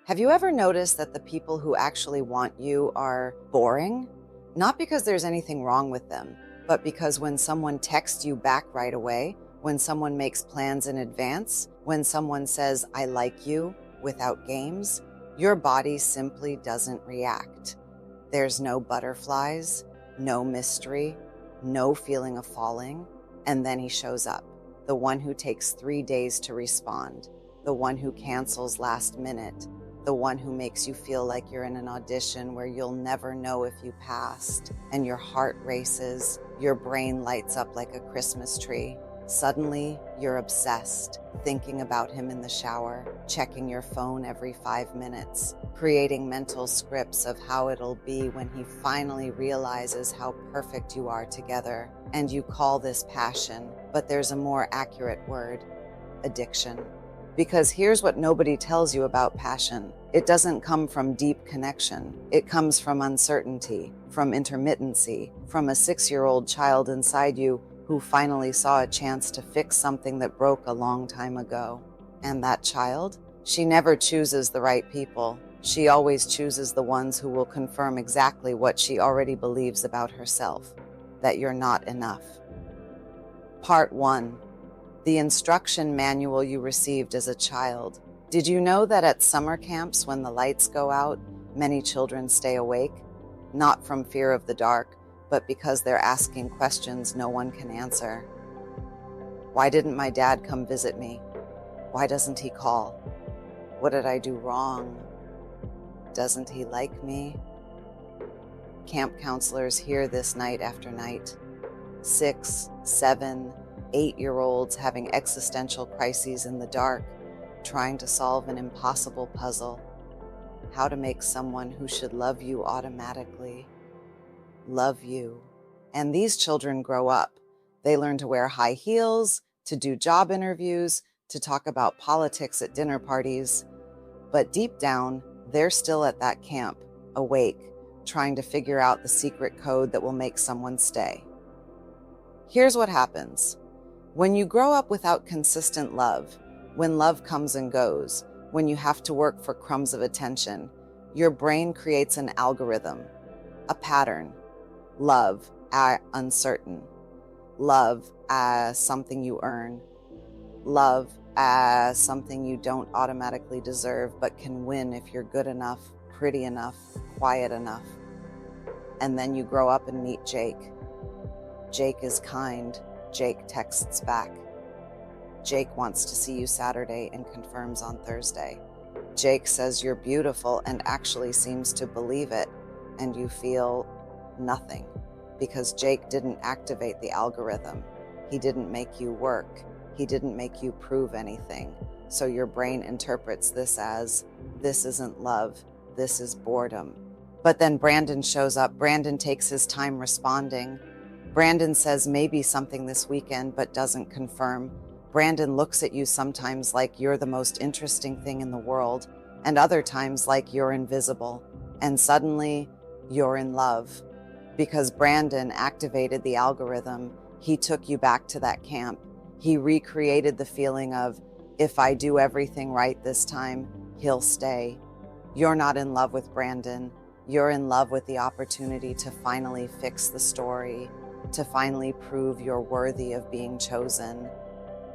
Have you ever noticed that the people who actually want you are boring? Not because there's anything wrong with them, but because when someone texts you back right away, when someone makes plans in advance, when someone says, "I like you," without games, your body simply doesn't react. There's no butterflies, no mystery, no feeling of falling, and then he shows up, the one who takes 3 days to respond, the one who cancels last minute, the one who makes you feel like you're in an audition where you'll never know if you passed, and your heart races, your brain lights up like a Christmas tree. Suddenly, you're obsessed, thinking about him in the shower, checking your phone every 5 minutes, creating mental scripts of how it'll be when he finally realizes how perfect you are together. And you call this passion, but there's a more accurate word: addiction. Because here's what nobody tells you about passion. It doesn't come from deep connection. It comes from uncertainty, from intermittency, from a 6-year-old child inside you who finally saw a chance to fix something that broke a long time ago. And that child? She never chooses the right people. She always chooses the ones who will confirm exactly what she already believes about herself, that you're not enough. Part 1. The instruction manual you received as a child. Did you know that at summer camps, when the lights go out, many children stay awake? Not from fear of the dark, but because they're asking questions no one can answer. Why didn't my dad come visit me? Why doesn't he call? What did I do wrong? Doesn't he like me? Camp counselors hear this night after night. 6, 7, 8-year-olds having existential crises in the dark, trying to solve an impossible puzzle. How to make someone who should love you automatically love you. And these children grow up. They learn to wear high heels, to do job interviews, to talk about politics at dinner parties. But deep down, they're still at that camp, awake, trying to figure out the secret code that will make someone stay. Here's what happens. When you grow up without consistent love, when love comes and goes, when you have to work for crumbs of attention, your brain creates an algorithm, a pattern. Love as uncertain. Love as something you earn. Love as something you don't automatically deserve but can win if you're good enough, pretty enough, quiet enough. And then you grow up and meet Jake. Jake is kind. Jake texts back. Jake wants to see you Saturday and confirms on Thursday. Jake says you're beautiful and actually seems to believe it, and you feel nothing, because Jake didn't activate the algorithm. He didn't make you work. He didn't make you prove anything. So your brain interprets this as, this isn't love, this is boredom. But then Brandon shows up. Brandon takes his time responding. Brandon says maybe something this weekend, but doesn't confirm. Brandon looks at you sometimes like you're the most interesting thing in the world, and other times like you're invisible. And suddenly, you're in love. Because Brandon activated the algorithm, he took you back to that camp. He recreated the feeling of, if I do everything right this time, he'll stay. You're not in love with Brandon. You're in love with the opportunity to finally fix the story, to finally prove you're worthy of being chosen.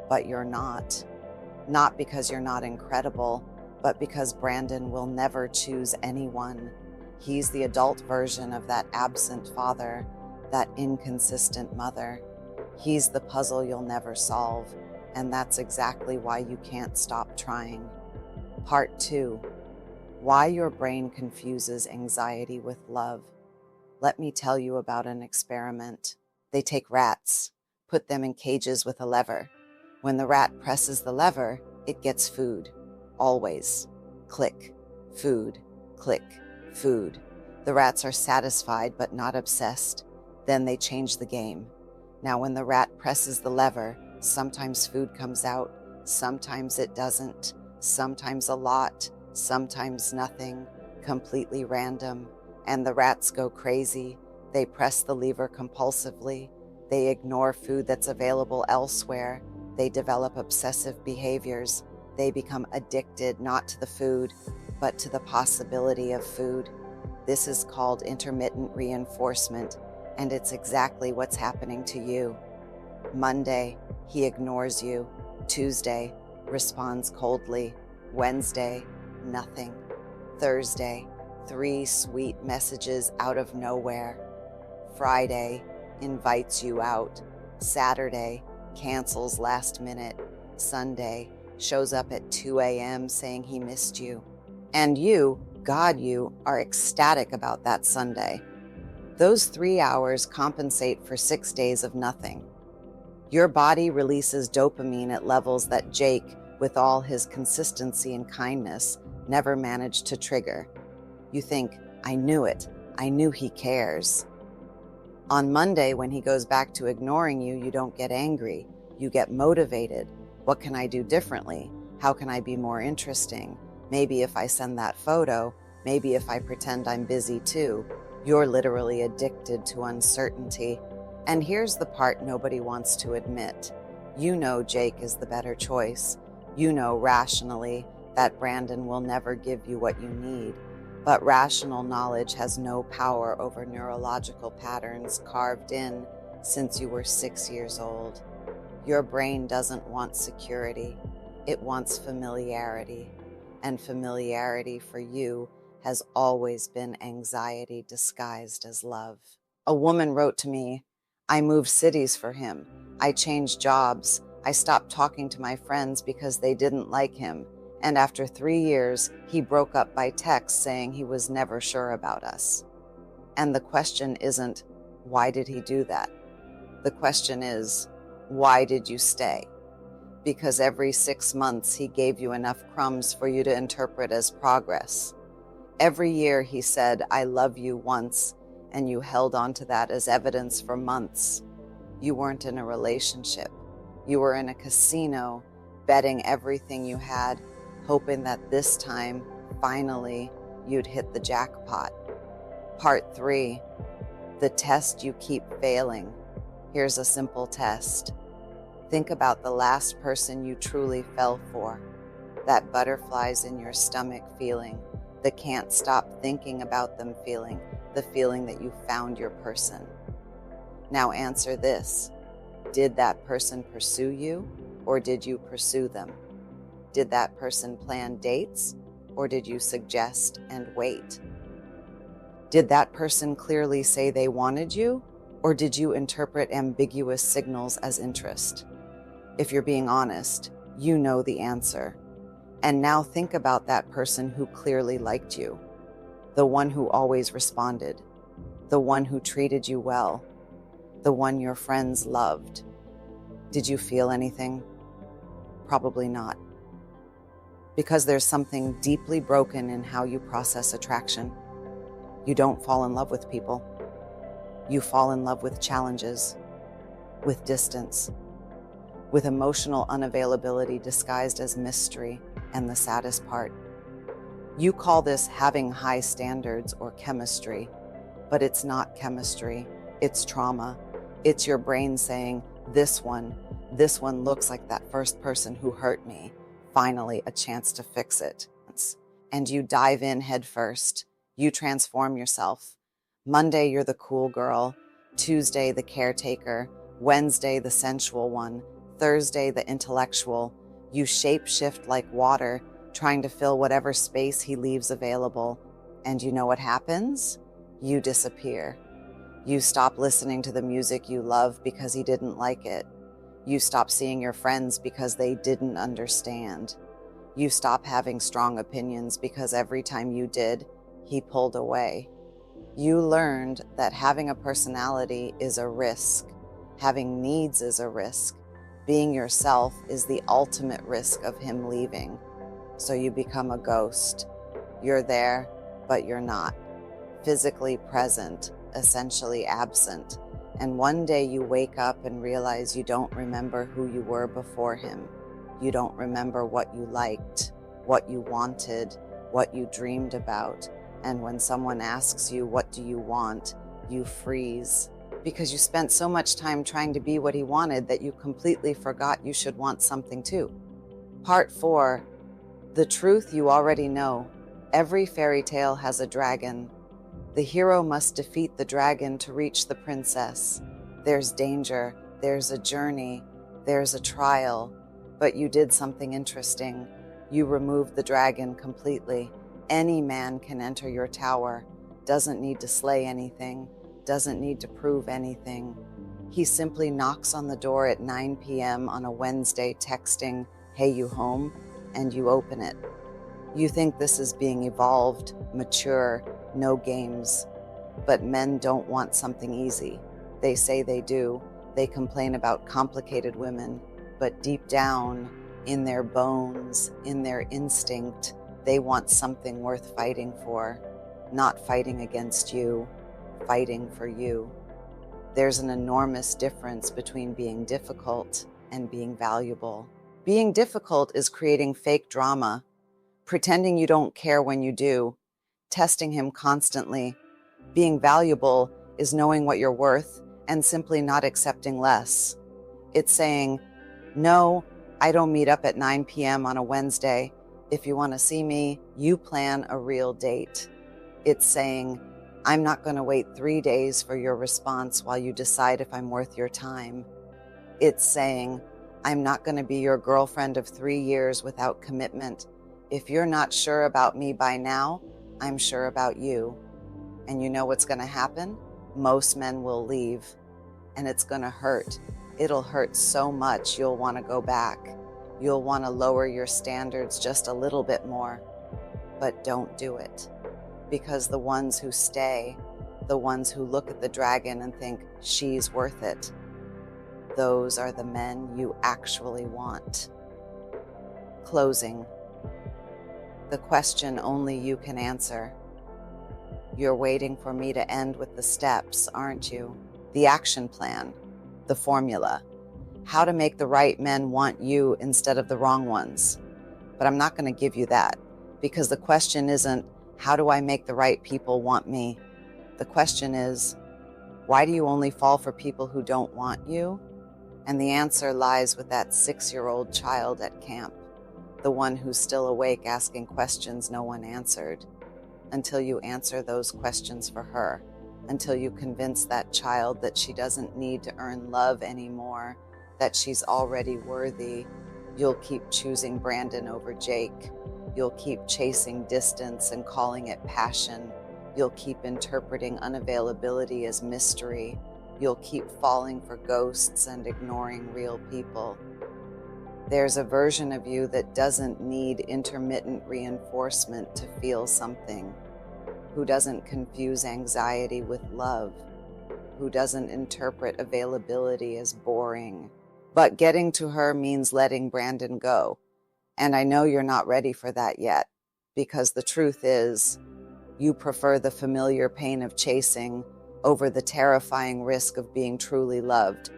But you're not. Not because you're not incredible, but because Brandon will never choose anyone. He's the adult version of that absent father, that inconsistent mother. He's the puzzle you'll never solve, and that's exactly why you can't stop trying. Part 2. Why your brain confuses anxiety with love. Let me tell you about an experiment. They take rats, put them in cages with a lever. When the rat presses the lever, it gets food. Always. Click, food, click, food. The rats are satisfied but not obsessed. Then they change the game. Now when the rat presses the lever, sometimes food comes out, sometimes it doesn't, sometimes a lot, sometimes nothing, completely random. And the rats go crazy. They press the lever compulsively. They ignore food that's available elsewhere. They develop obsessive behaviors. They become addicted not to the food, but to the possibility of food. This is called intermittent reinforcement, and it's exactly what's happening to you. Monday, he ignores you. Tuesday, responds coldly. Wednesday, nothing. Thursday, 3 sweet messages out of nowhere. Friday, invites you out. Saturday, cancels last minute. Sunday, shows up at 2 a.m. saying he missed you. And you, God, you are ecstatic about that Sunday. Those 3 hours compensate for 6 days of nothing. Your body releases dopamine at levels that Jake, with all his consistency and kindness, never managed to trigger. You think, I knew it. I knew he cares. On Monday, when he goes back to ignoring you, you don't get angry. You get motivated. What can I do differently? How can I be more interesting? Maybe if I send that photo, maybe if I pretend I'm busy too. You're literally addicted to uncertainty. And here's the part nobody wants to admit. You know Jake is the better choice. You know rationally that Brandon will never give you what you need. But rational knowledge has no power over neurological patterns carved in since you were 6 years old. Your brain doesn't want security. It wants familiarity. And familiarity for you has always been anxiety disguised as love. A woman wrote to me, I moved cities for him. I changed jobs. I stopped talking to my friends because they didn't like him. And after 3 years, he broke up by text saying he was never sure about us. And the question isn't, why did he do that? The question is, why did you stay? Because every 6 months he gave you enough crumbs for you to interpret as progress. Every year he said, I love you once, and you held on to that as evidence for months. You weren't in a relationship. You were in a casino, betting everything you had, hoping that this time, finally, you'd hit the jackpot. Part 3, the test you keep failing. Here's a simple test. Think about the last person you truly fell for. That butterflies in your stomach feeling, the can't stop thinking about them feeling, the feeling that you found your person. Now answer this. Did that person pursue you, or did you pursue them? Did that person plan dates, or did you suggest and wait? Did that person clearly say they wanted you, or did you interpret ambiguous signals as interest? If you're being honest, you know the answer. And now think about that person who clearly liked you, the one who always responded, the one who treated you well, the one your friends loved. Did you feel anything? Probably not. Because there's something deeply broken in how you process attraction. You don't fall in love with people. You fall in love with challenges, with distance, with emotional unavailability disguised as mystery, and the saddest part. You call this having high standards or chemistry, but it's not chemistry, it's trauma. It's your brain saying, this one looks like that first person who hurt me. Finally, a chance to fix it. And you dive in head first. You transform yourself. Monday, you're the cool girl. Tuesday, the caretaker. Wednesday, the sensual one. Thursday, the intellectual. You shape-shift like water, trying to fill whatever space he leaves available. And you know what happens? You disappear. You stop listening to the music you love because he didn't like it. You stop seeing your friends because they didn't understand. You stop having strong opinions because every time you did, he pulled away. You learned that having a personality is a risk. Having needs is a risk. Being yourself is the ultimate risk of him leaving. So you become a ghost. You're there, but you're not. Physically present, essentially absent. And one day you wake up and realize you don't remember who you were before him. You don't remember what you liked, what you wanted, what you dreamed about. And when someone asks you, what do you want? You freeze. Because you spent so much time trying to be what he wanted that you completely forgot you should want something too. Part 4, the truth you already know. Every fairy tale has a dragon. The hero must defeat the dragon to reach the princess. There's danger, there's a journey, there's a trial, but you did something interesting. You removed the dragon completely. Any man can enter your tower, doesn't need to slay anything, doesn't need to prove anything. He simply knocks on the door at 9 p.m. on a Wednesday texting, "Hey, you home?" and you open it. You think this is being evolved, mature, no games. But men don't want something easy. They say they do. They complain about complicated women. But deep down, in their bones, in their instinct, they want something worth fighting for. Not fighting against you, fighting for you. There's an enormous difference between being difficult and being valuable. Being difficult is creating fake drama, pretending you don't care when you do, testing him constantly. Being valuable is knowing what you're worth and simply not accepting less. It's saying, "No, I don't meet up at 9 p.m. on a Wednesday. If you want to see me, you plan a real date." It's saying, "I'm not going to wait 3 days for your response while you decide if I'm worth your time." It's saying, "I'm not going to be your girlfriend of 3 years without commitment. If you're not sure about me by now, I'm sure about you." And you know what's going to happen? Most men will leave, and it's going to hurt. It'll hurt so much you'll want to go back. You'll want to lower your standards just a little bit more. But don't do it. Because the ones who stay, the ones who look at the dragon and think, "She's worth it," those are the men you actually want. Closing. The question only you can answer. You're waiting for me to end with the steps, aren't you? The action plan, the formula, how to make the right men want you instead of the wrong ones. But I'm not going to give you that, because the question isn't, how do I make the right people want me? The question is, why do you only fall for people who don't want you? And the answer lies with that 6-year-old child at camp, the one who's still awake asking questions no one answered. Until you answer those questions for her, until you convince that child that she doesn't need to earn love anymore, that she's already worthy, you'll keep choosing Brandon over Jake. You'll keep chasing distance and calling it passion. You'll keep interpreting unavailability as mystery. You'll keep falling for ghosts and ignoring real people. There's a version of you that doesn't need intermittent reinforcement to feel something, who doesn't confuse anxiety with love, who doesn't interpret availability as boring. But getting to her means letting Brandon go. And I know you're not ready for that yet, because the truth is, you prefer the familiar pain of chasing over the terrifying risk of being truly loved.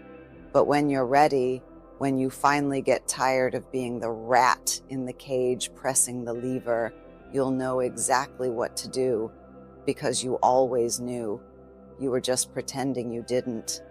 But when you're ready, when you finally get tired of being the rat in the cage pressing the lever, you'll know exactly what to do, because you always knew. You were just pretending you didn't.